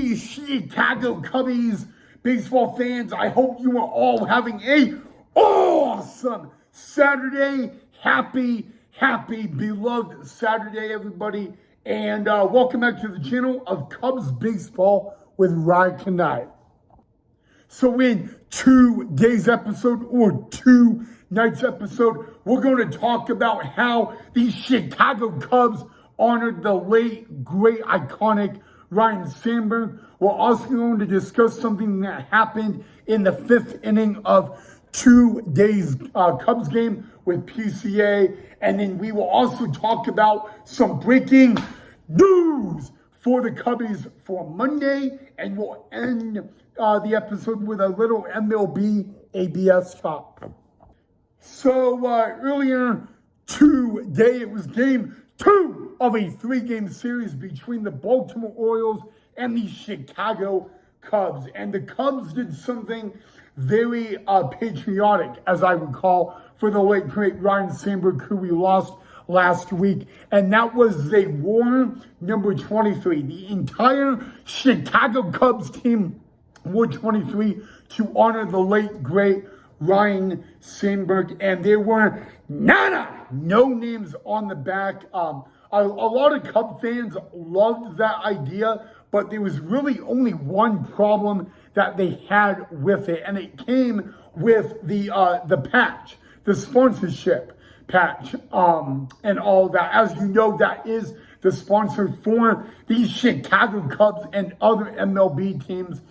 Hey, Chicago Cubbies baseball fans, I hope you are all having a awesome Saturday. Happy, beloved Saturday, everybody. And welcome back to the channel of Cubs Baseball with Ryne tonight. So in today's episode, or tonight's episode, we're going to talk about how the Chicago Cubs honored the late, great, iconic Ryne Sandberg. We're also going to discuss something that happened in the fifth inning of today's Cubs game with PCA. And then we will also talk about some breaking news for the Cubbies for Monday. And we'll end the episode with a little MLB ABS talk. So earlier today, it was game 2 of a 3-game series between the Baltimore Orioles and the Chicago Cubs. And the Cubs did something very patriotic, as I recall, for the late, great Ryne Sandberg, who we lost last week. And that was they wore number 23. The entire Chicago Cubs team wore 23 to honor the late, great Ryne Sandberg. And there were no names on the back. A lot of Cub fans loved that idea, but there was really only one problem that they had with it, and it came with the patch, the sponsorship patch, and all that. As you know, that is the sponsor for the Chicago Cubs and other MLB teams.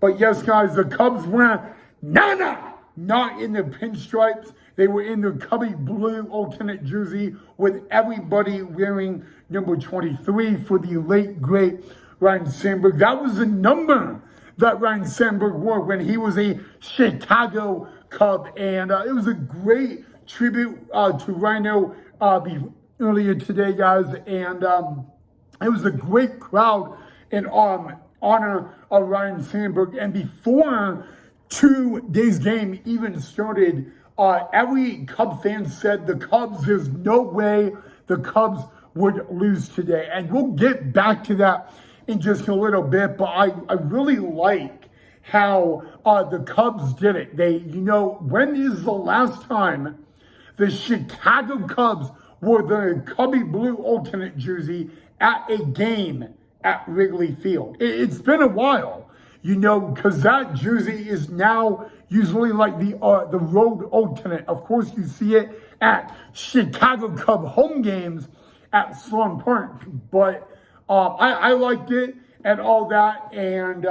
But yes, guys, the Cubs were not in their pinstripes. They were in their Cubby blue alternate jersey with everybody wearing number 23 for the late, great Ryne Sandberg. That was the number that Ryne Sandberg wore when he was a Chicago Cub. And it was a great tribute to Rhino earlier today, guys. And it was a great crowd in honor of Ryne Sandberg. And before today's game even started, every Cub fan said the Cubs, there's no way the Cubs would lose today. And we'll get back to that in just a little bit, but I really like how the Cubs did it. When is the last time the Chicago Cubs wore the Cubby blue alternate jersey at a game at Wrigley Field? It's been a while. Because that jersey is now usually like the road alternate. Of course, you see it at Chicago Cub home games at Sloan Park. But I liked it and all that. And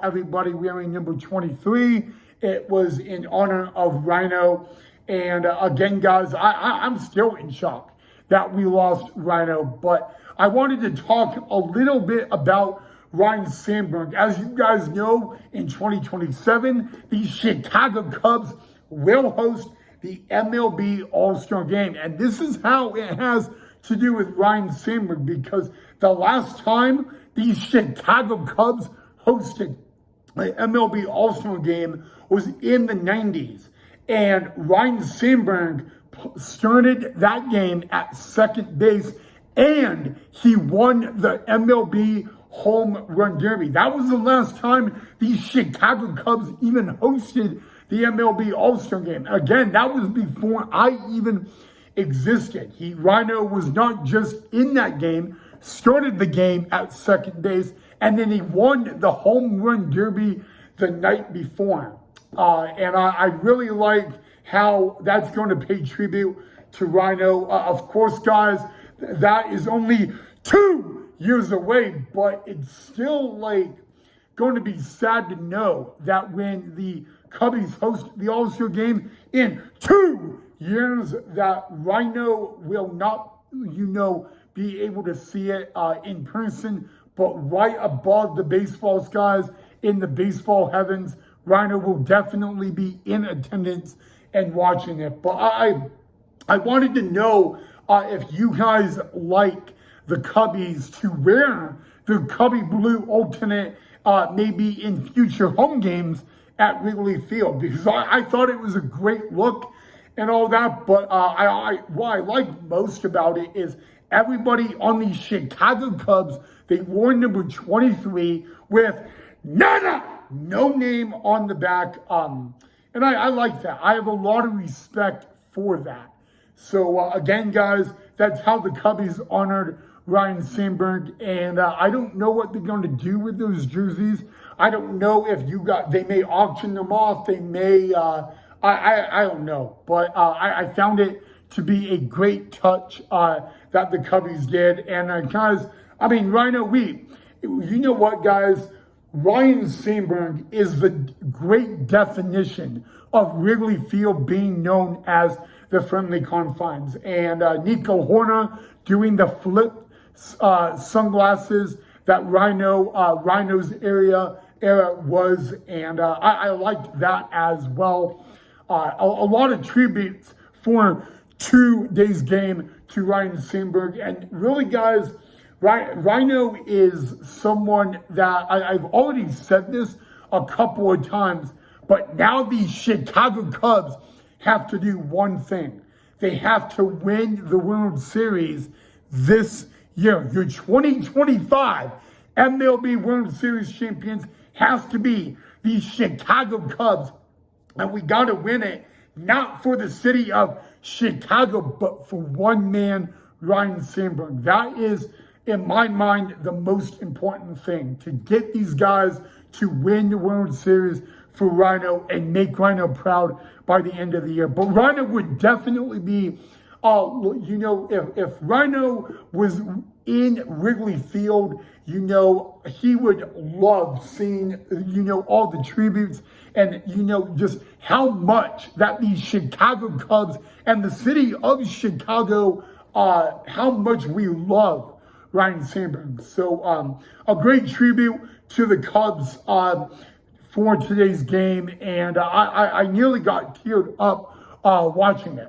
everybody wearing number 23. It was in honor of Rhino. And again, guys, I'm still in shock that we lost Rhino. But I wanted to talk a little bit about Ryne Sandberg. As you guys know, in 2027, the Chicago Cubs will host the MLB All-Star Game. And this is how it has to do with Ryne Sandberg, because the last time the Chicago Cubs hosted the MLB All-Star Game was in the 90s. And Ryne Sandberg started that game at second base, and he won the MLB Home Run Derby. That was the last time the Chicago Cubs even hosted the MLB All-Star Game. Again, that was before I even existed. Rhino was not just in that game, started the game at second base, and then he won the Home Run Derby the night before. And I really like how that's going to pay tribute to Rhino. Of course, guys, that is only 2 years away, but it's still going to be sad to know that when the Cubbies host the All-Star Game in 2 years, that Rhino will not, be able to see it in person, but right above the baseball skies in the baseball heavens, Rhino will definitely be in attendance and watching it. But I wanted to know if you guys like the Cubbies to wear the Cubby blue alternate maybe in future home games at Wrigley Field, because I thought it was a great look and all that. But what I like most about it is everybody on the Chicago Cubs, they wore number 23 with Nana, no name on the back. And I like that. I have a lot of respect for that. So again, guys, that's how the Cubbies honored Ryne Sandberg. And I don't know what they're going to do with those jerseys. I don't know if they may auction them off. They may, I don't know. But I found it to be a great touch that the Cubbies did. And guys, I mean, you know what, guys? Ryne Sandberg is the great definition of Wrigley Field being known as the friendly confines. And Nico Horner doing the flip sunglasses that Rhino's era was. And I liked that as well. A lot of tributes for today's game to Ryne Sandberg. And really, guys, Rhino is someone that I've already said this a couple of times, but now the Chicago Cubs have to do one thing. They have to win the World Series this year. Your 2025 MLB World Series champions has to be the Chicago Cubs, and we got to win it, not for the city of Chicago, but for one man, Ryne Sandberg. That is, in my mind, the most important thing, to get these guys to win the World Series for Rhino and make Rhino proud by the end of the year. But Rhino would definitely be, if Rhino was in Wrigley Field, he would love seeing, all the tributes and, just how much that the Chicago Cubs and the city of Chicago, how much we love Ryne Sandberg. So a great tribute to the Cubs for today's game, and I nearly got teared up watching it.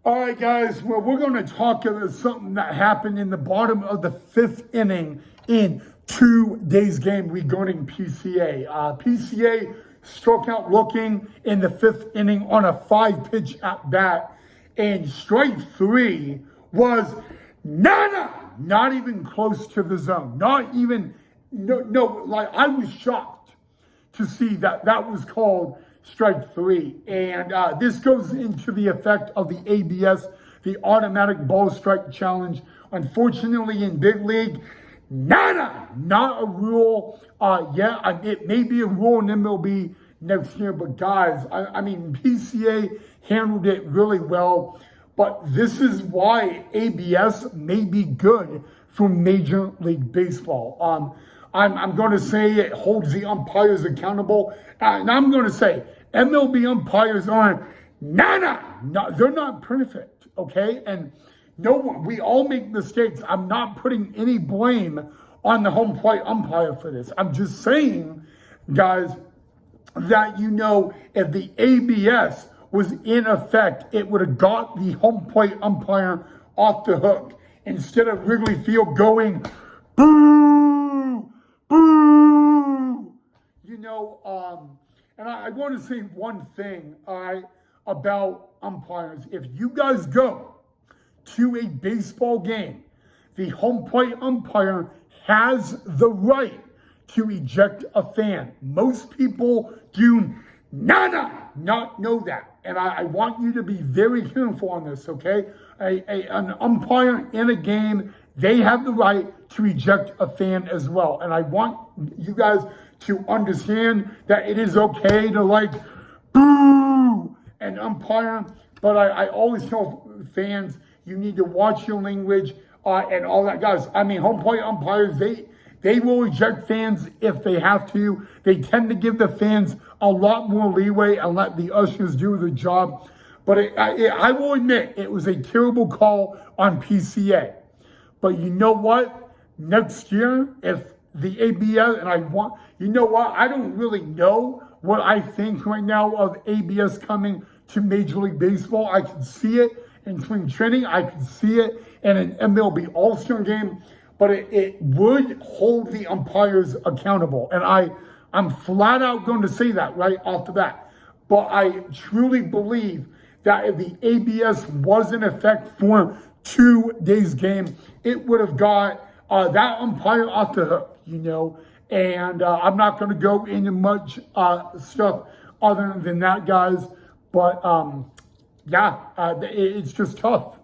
All right, guys, well, we're going to talk about something that happened in the bottom of the 5th inning in today's game regarding PCA. PCA struck out looking in the 5th inning on a 5-pitch at bat, and strike 3 was not even close to the zone. I was shocked to see that was called strike 3. And this goes into the effect of the ABS, the automatic ball strike challenge. Unfortunately, in big league, not a rule yet. It may be a rule in MLB next year, but guys, PCA handled it really well. But this is why ABS may be good for Major League Baseball. I'm going to say it holds the umpires accountable. And I'm going to say MLB umpires aren't, they're not perfect, okay? And we all make mistakes. I'm not putting any blame on the home plate umpire for this. I'm just saying, guys, that if the ABS was in effect, it would have got the home plate umpire off the hook instead of Wrigley Field going, boo, boo. And I want to say one thing about umpires. If you guys go to a baseball game, the home plate umpire has the right to eject a fan. Most people do not know that. And I want you to be very careful on this, okay? An umpire in a game, they have the right to eject a fan as well. And I want you guys to understand that it is okay to boo and umpire. But I always tell fans, you need to watch your language and all that. Guys, home plate umpires, they will eject fans if they have to. They tend to give the fans a lot more leeway and let the ushers do the job. But I will admit, it was a terrible call on PCA. But you know what? Next year, if the ABS, and I don't really know what I think right now of ABS coming to Major League Baseball. I can see it in spring training. I can see it in an MLB All-Star game. But it would hold the umpires accountable. And I'm flat out going to say that right off the bat. But I truly believe that if the ABS was in effect for today's game, it would have got that umpire off the hook, And I'm not going to go into much stuff other than that, guys. But it's just tough.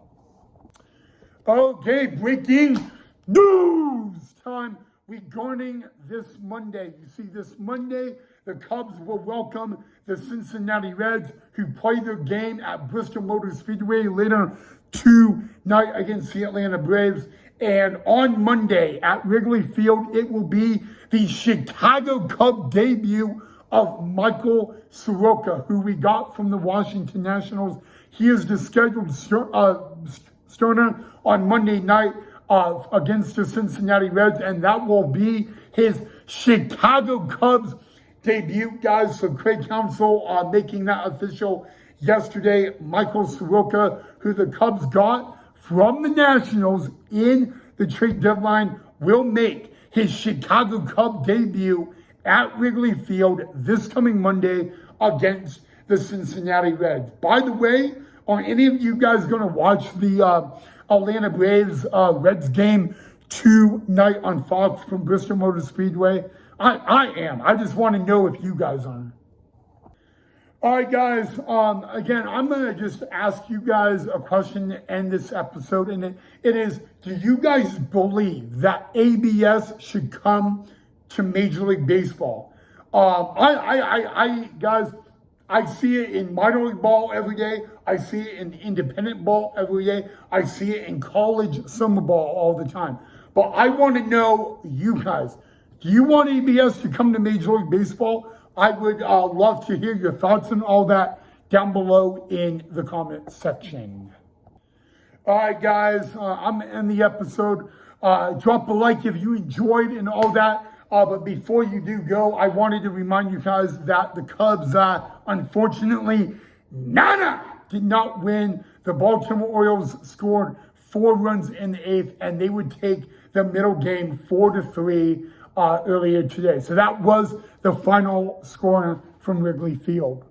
Okay, breaking news time regarding this Monday. You see, this Monday, the Cubs will welcome the Cincinnati Reds, who play their game at Bristol Motor Speedway later tonight against the Atlanta Braves. And on Monday at Wrigley Field, it will be the Chicago Cub debut of Michael Soroka, who we got from the Washington Nationals. He is the scheduled starter on Monday night against the Cincinnati Reds, and that will be his Chicago Cubs debut, guys. So Craig Counsell making that official yesterday. Michael Soroka, who the Cubs got from the Nationals in the trade deadline, will make his Chicago Cub debut at Wrigley Field this coming Monday against the Cincinnati Reds. By the way, are any of you guys going to watch the Atlanta Braves Reds game tonight on Fox from Bristol Motor Speedway? I am. I just want to know if you guys are. All right, guys. Again, I'm going to just ask you guys a question to end this episode, and it is, do you guys believe that ABS should come to Major League Baseball? Guys, I see it in minor league ball every day. I see it in independent ball every day. I see it in college summer ball all the time. But I want to know, you guys, do you want ABS to come to Major League Baseball? I would love to hear your thoughts on all that down below in the comment section. All right, guys, I'm going to end the episode. Drop a like if you enjoyed and all that. But before you do go, I wanted to remind you guys that the Cubs, unfortunately, did not win. The Baltimore Orioles scored 4 runs in the 8th, and they would take the middle game 4-3 earlier today. So that was the final score from Wrigley Field.